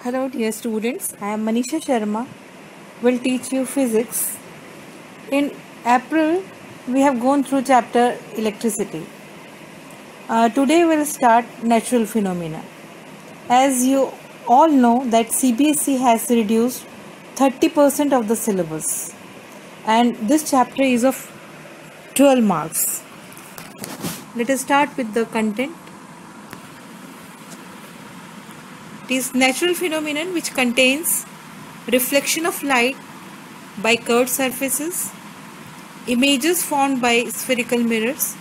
Hello dear students, I am Manisha Sharma, will teach you physics. In April, we have gone through chapter electricity. Today we will start natural phenomena. As you all know that CBSE has reduced 30% of the syllabus and this chapter is of 12 marks. Let us start with the content. It is natural phenomenon which contains reflection of light by curved surfaces, images formed by spherical mirrors,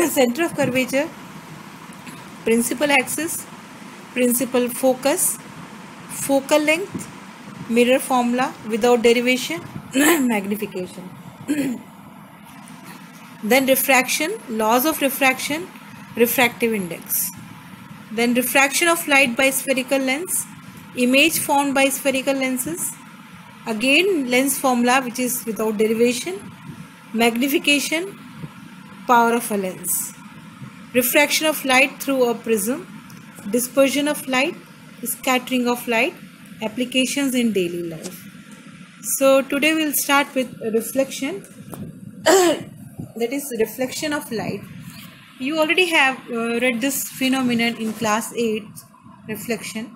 center of curvature, principal axis, principal focus, focal length, mirror formula without derivation, magnification. Then refraction, laws of refraction, refractive index. Then refraction of light by spherical lens, image formed by spherical lenses, again lens formula which is without derivation, magnification, power of a lens, refraction of light through a prism, dispersion of light, scattering of light, applications in daily life. So today we will start with reflection, that is reflection of light. You already have read this phenomenon in class 8, reflection.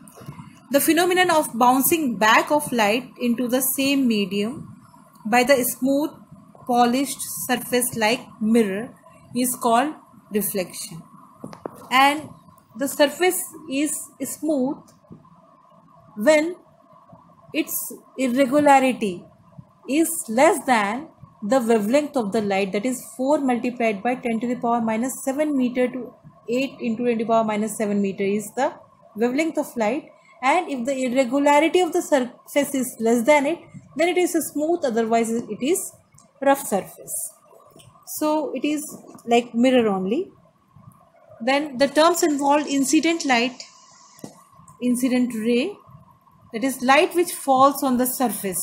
The phenomenon of bouncing back of light into the same medium by the smooth polished surface like mirror is called reflection. And the surface is smooth when its irregularity is less than the wavelength of the light, that is 4 multiplied by 10 to the power minus 7 meter to 8 into 10 to the power minus 7 meter is the wavelength of light. And if the irregularity of the surface is less than it, then it is a smooth, otherwise it is rough surface. So it is like mirror only. Then the terms involved incident light, incident ray, that is light which falls on the surface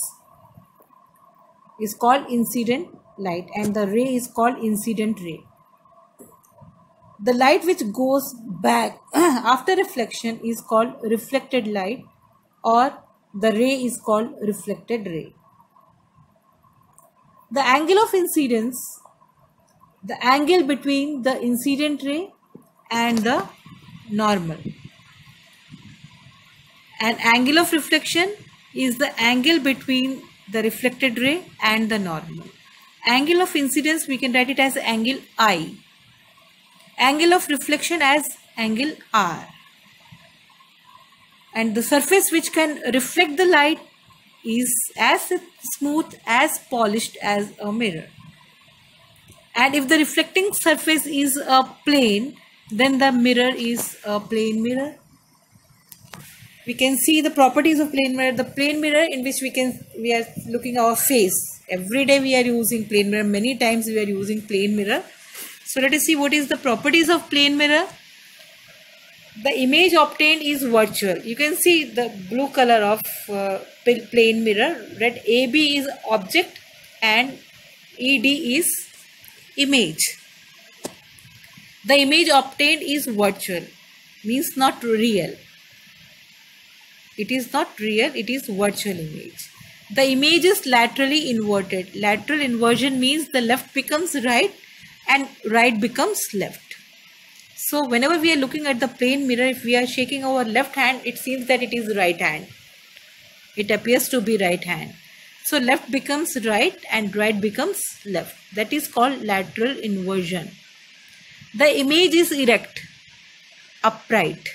is called incident light and the ray is called incident ray. The light which goes back after reflection is called reflected light or the ray is called reflected ray. The angle of incidence, the angle between the incident ray and the normal. An angle of reflection is the angle between the reflected ray and the normal. Angle of incidence we can write it as angle I. Angle of reflection as angle R. And the surface which can reflect the light is as smooth, as polished as a mirror. And if the reflecting surface is a plane, then the mirror is a plane mirror. We can see the properties of plane mirror. The plane mirror in which we are looking our face. Every day we are using plane mirror. Many times we are using plane mirror. So let us see what is the properties of plane mirror. The image obtained is virtual. You can see the blue color of plane mirror. Red AB is object and ED is image. The image obtained is virtual, means not real. It is not real, it is virtual image. The image is laterally inverted. Lateral inversion means the left becomes right and right becomes left. So whenever we are looking at the plane mirror, if we are shaking our left hand, it seems that it is right hand. It appears to be right hand. So left becomes right and right becomes left. That is called lateral inversion. The image is erect, upright.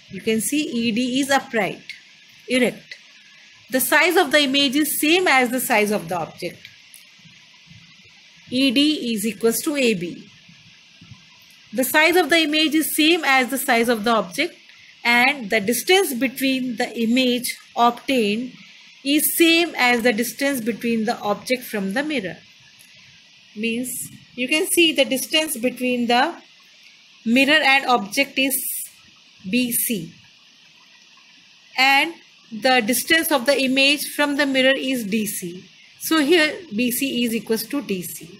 You can see ED is upright, erect. The size of the image is same as the size of the object. ED is equals to AB. The size of the image is same as the size of the object and the distance between the image obtained is same as the distance between the object from the mirror. Means you can see the distance between the mirror and object is BC and the distance of the image from the mirror is DC. So here BC is equals to DC.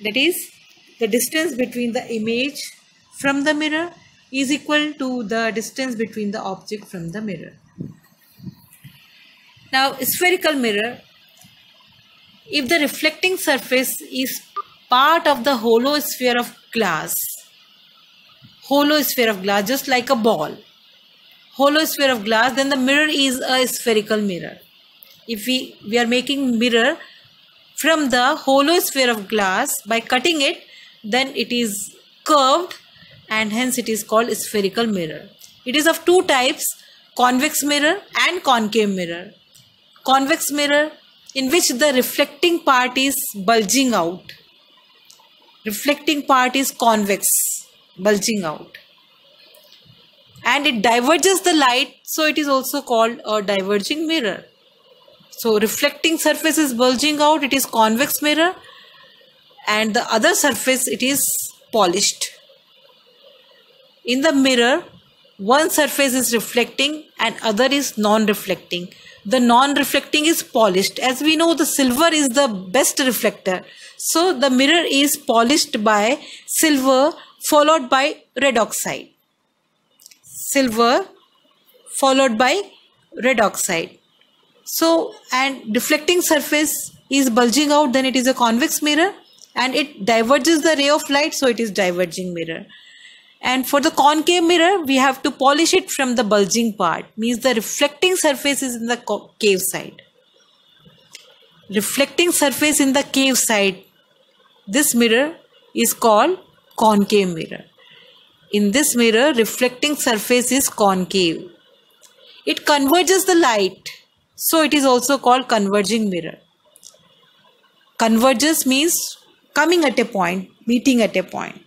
That is the distance between the image from the mirror is equal to the distance between the object from the mirror. Now, spherical mirror, if the reflecting surface is part of the hollow sphere of glass, just like a ball, hollow sphere of glass, then the mirror is a spherical mirror. If we are making mirror from the hollow sphere of glass by cutting it, then it is curved and hence it is called spherical mirror. It is of two types, convex mirror and concave mirror. Convex mirror, in which the reflecting part is bulging out. Reflecting part is convex, bulging out. And it diverges the light, so it is also called a diverging mirror. So reflecting surface is bulging out, it is convex mirror, and the other surface, it is polished. In the mirror, one surface is reflecting and other is non-reflecting. The non-reflecting is polished. As we know, the silver is the best reflector. So the mirror is polished by silver followed by red oxide. Silver followed by red oxide. So, and reflecting surface is bulging out, then it is a convex mirror, and it diverges the ray of light, so it is diverging mirror. And for the concave mirror, we have to polish it from the bulging part, means the reflecting surface is in the cave side. Reflecting surface in the cave side, this mirror is called concave mirror. In this mirror, reflecting surface is concave. It converges the light, so it is also called converging mirror. Converges means coming at a point, meeting at a point.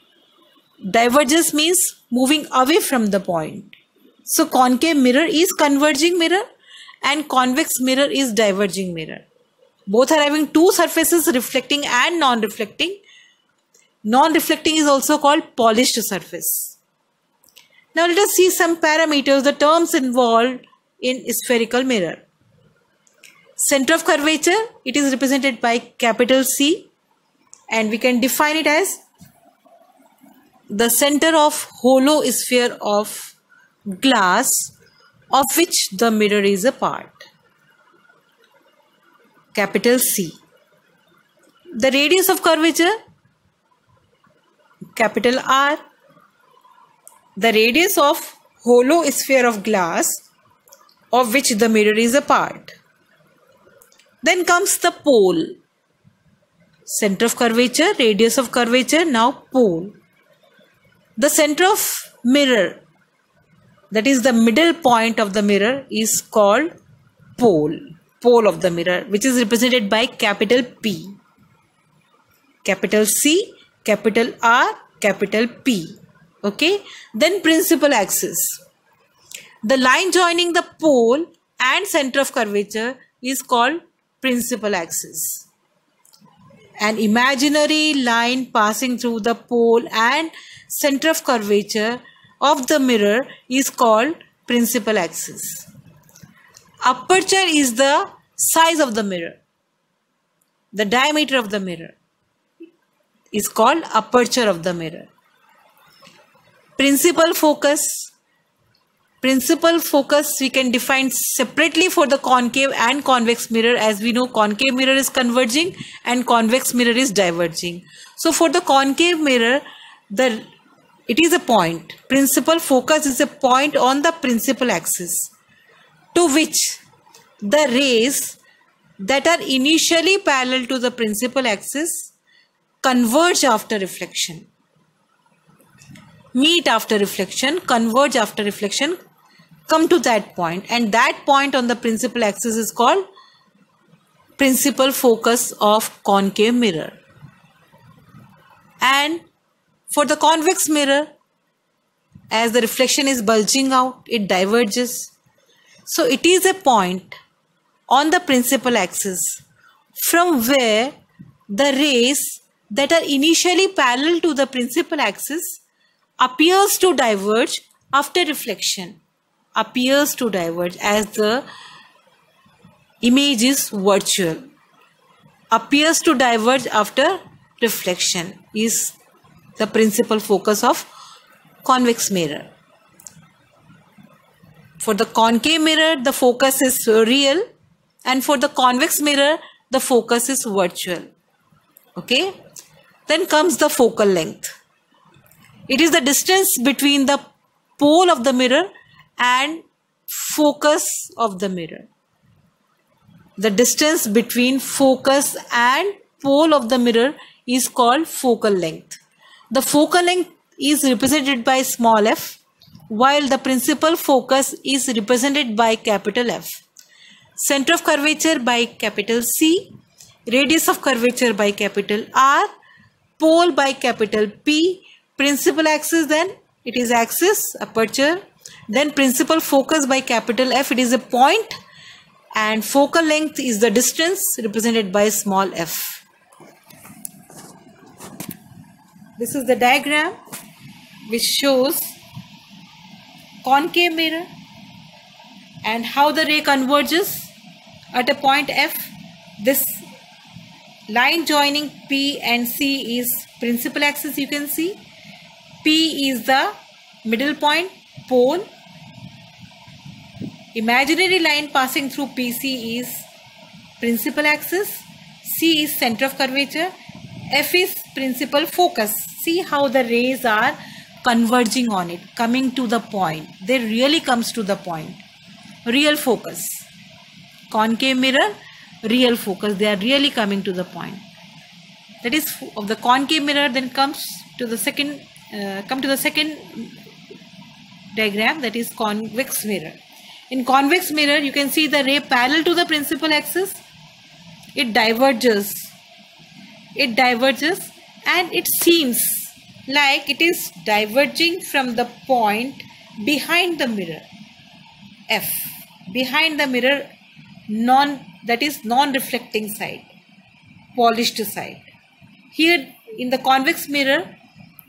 Diverges means moving away from the point. So concave mirror is converging mirror and convex mirror is diverging mirror. Both are having two surfaces, reflecting and non-reflecting. Non-reflecting is also called polished surface. Now let us see some parameters, the terms involved in spherical mirror. Center of curvature, it is represented by capital C, and we can define it as the center of hollow sphere of glass of which the mirror is a part. Capital C. The radius of curvature, capital R. The radius of hollow sphere of glass of which the mirror is a part. Then comes the pole. Center of curvature, radius of curvature, now pole. The center of mirror, that is the middle point of the mirror, is called pole. Pole of the mirror, which is represented by capital P. Capital C, capital R, capital P. Okay. Then principal axis. The line joining the pole and center of curvature is called principal axis. An imaginary line passing through the pole and center of curvature of the mirror is called principal axis. Aperture is the size of the mirror. The diameter of the mirror is called aperture of the mirror. Principal focus. Principal focus we can define separately for the concave and convex mirror. As we know, concave mirror is converging and convex mirror is diverging. So for the concave mirror, it is a point. Principal focus is a point on the principal axis to which the rays that are initially parallel to the principal axis converge after reflection, meet after reflection, converge after reflection, come to that point, and that point on the principal axis is called principal focus of concave mirror. And for the convex mirror, as the reflection is bulging out, it diverges. So it is a point on the principal axis from where the rays that are initially parallel to the principal axis appears to diverge after reflection. Appears to diverge, as the image is virtual. Appears to diverge after reflection is the principal focus of convex mirror. For the concave mirror, the focus is real, and for the convex mirror, the focus is virtual. Okay. Then comes the focal length. It is the distance between the pole of the mirror and focus of the mirror. The distance between focus and pole of the mirror is called focal length. The focal length is represented by small f, while the principal focus is represented by capital F. Center of curvature by capital C, radius of curvature by capital R, pole by capital P, principal axis, then it is axis, aperture, then principal focus by capital F, it is a point, and focal length is the distance represented by small f. This is the diagram which shows concave mirror and how the ray converges at a point F. This line joining P and C is principal axis, you can see. P is the middle point, pole. Imaginary line passing through PC is principal axis. C is center of curvature. F is principal focus. See how the rays are converging on it, coming to the point. They really comes to the point. Real focus. Concave mirror, real focus. They are really coming to the point. That is of the concave mirror. Then comes to the second. Come to the second diagram, that is convex mirror. In convex mirror, you can see the ray parallel to the principal axis. It diverges. It diverges, and it seems like it is diverging from the point behind the mirror F, behind the mirror, that is non-reflecting side, polished side. Here in the convex mirror,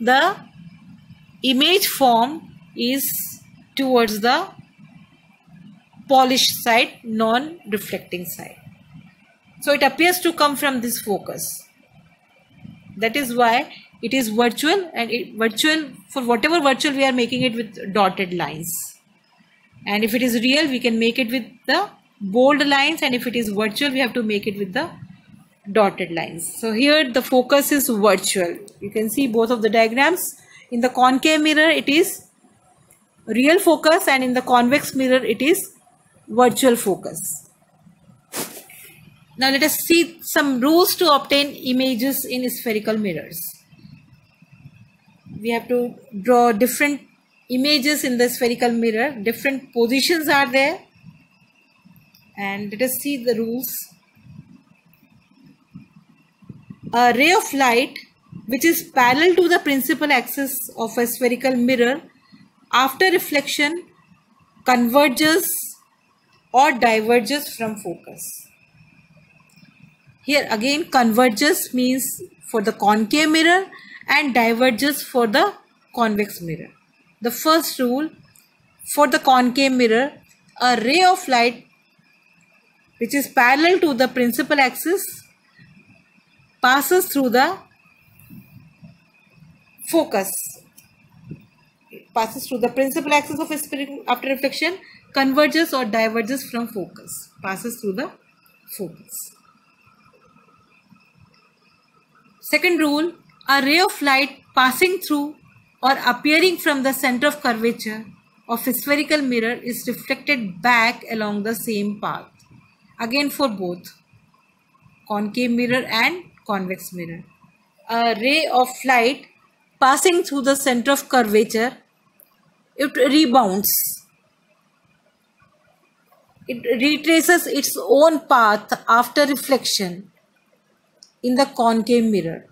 the image form is towards the polished side, non-reflecting side. So it appears to come from this focus. That is why it is virtual, and virtual, for whatever virtual we are making it with dotted lines. And if it is real, we can make it with the bold lines, and if it is virtual, we have to make it with the dotted lines. So here the focus is virtual. You can see both of the diagrams. In the concave mirror, it is real focus, and in the convex mirror, it is virtual focus. Now let us see some rules to obtain images in spherical mirrors. We have to draw different images in the spherical mirror. Different positions are there. And let us see the rules. A ray of light which is parallel to the principal axis of a spherical mirror after reflection converges or diverges from focus. Here again, converges means for the concave mirror and diverges for the convex mirror. The first rule, for the concave mirror, a ray of light which is parallel to the principal axis passes through the focus. It passes through the principal axis of a spherical, after reflection, converges or diverges from focus, passes through the focus. Second rule, a ray of light passing through or appearing from the center of curvature of a spherical mirror is reflected back along the same path. Again for both concave mirror and convex mirror. A ray of light passing through the center of curvature, it rebounds. It retraces its own path after reflection. In the concave mirror,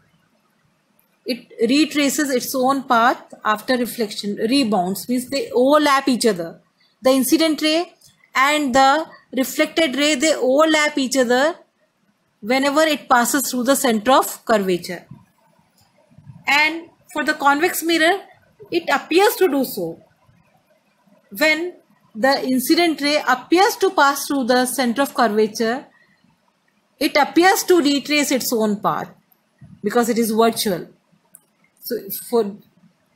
it retraces its own path after reflection. Rebounds means they overlap each other. The incident ray and the reflected ray, they overlap each other whenever it passes through the center of curvature. And for the convex mirror, it appears to do so. When the incident ray appears to pass through the center of curvature, it appears to retrace its own path because it is virtual. So for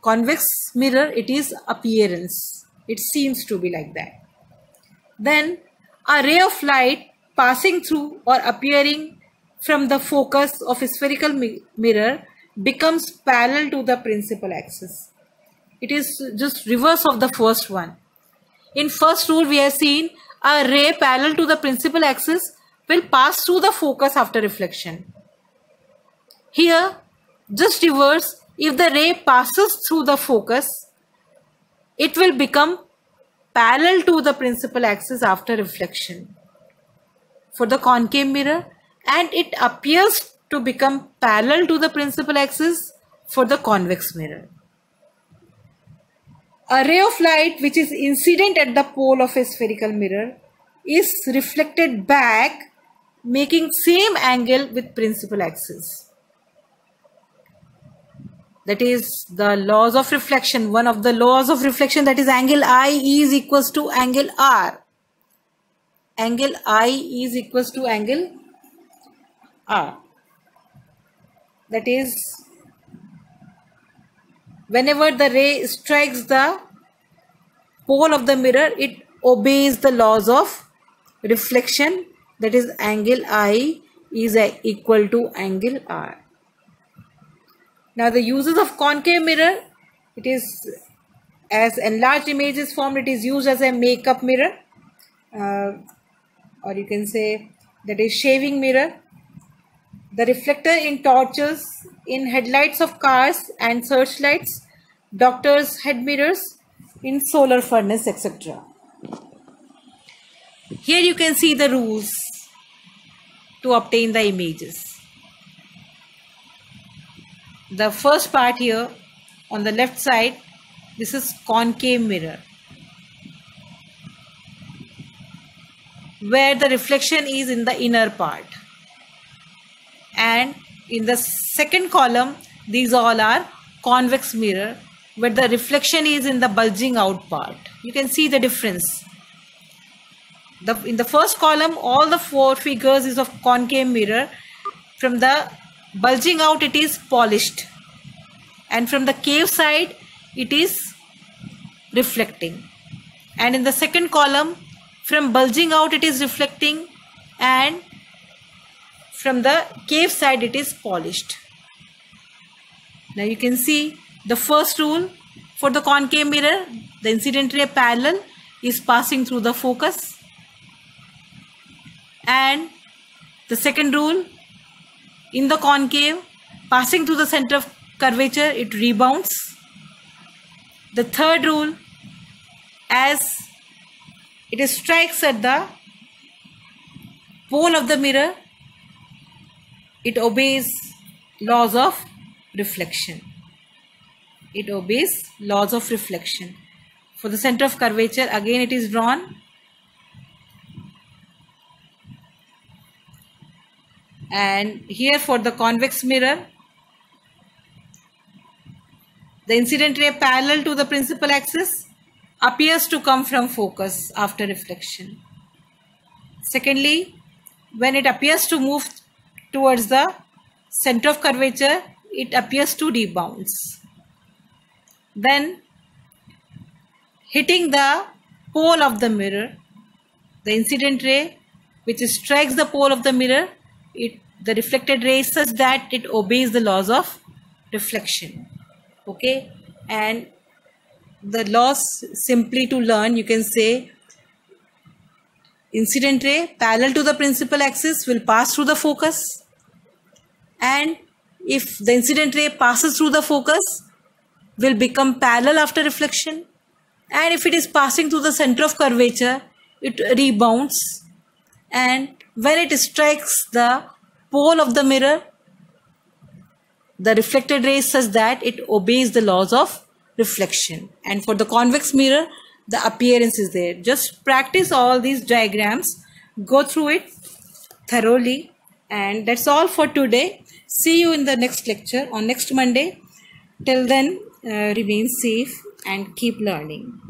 convex mirror, it is appearance. It seems to be like that. Then a ray of light passing through or appearing from the focus of a spherical mirror becomes parallel to the principal axis. It is just reverse of the first one. In first rule, we have seen a ray parallel to the principal axis will pass through the focus after reflection. Here, just reverse, if the ray passes through the focus, it will become parallel to the principal axis after reflection for the concave mirror, and it appears to become parallel to the principal axis for the convex mirror. A ray of light which is incident at the pole of a spherical mirror is reflected back, making same angle with principal axis. That is the laws of reflection. One of the laws of reflection, that is angle I is equals to angle R. Angle I is equals to angle R. That is, whenever the ray strikes the pole of the mirror, it obeys the laws of reflection. That is, angle I is equal to angle R. Now the uses of concave mirror, it is as enlarged image is formed, it is used as a makeup mirror, or you can say that is shaving mirror. The reflector in torches, in headlights of cars and searchlights, doctors' head mirrors, in solar furnace, etc. Here you can see the rules to obtain the images. The first part here on the left side, this is concave mirror, where the reflection is in the inner part, and in the second column these all are convex mirror, where the reflection is in the bulging out part. You can see the difference. In the first column, all the four figures is of concave mirror. From the bulging out it is polished, and from the cave side it is reflecting. And in the second column, from bulging out it is reflecting, and from the cave side it is polished. Now you can see the first rule for the concave mirror, the incident ray parallel is passing through the focus, and the second rule, in the concave, passing through the center of curvature, it rebounds. The third rule, as it strikes at the pole of the mirror, it obeys laws of reflection. It obeys laws of reflection. For the center of curvature, again it is drawn. And here for the convex mirror, the incident ray parallel to the principal axis appears to come from focus after reflection. Secondly, when it appears to move towards the center of curvature, it appears to rebounds. Then, hitting the pole of the mirror, the incident ray which strikes the pole of the mirror, the reflected ray is such that it obeys the laws of reflection. Okay, and the laws simply to learn, you can say incident ray parallel to the principal axis will pass through the focus, and if the incident ray passes through the focus, will become parallel after reflection, and if it is passing through the center of curvature, it rebounds, and when it strikes the pole of the mirror, the reflected ray is such that it obeys the laws of reflection. And for the convex mirror, the appearance is there. Just practice all these diagrams, go through it thoroughly, and that's all for today. See you in the next lecture on next Monday. Till then, remain safe and keep learning.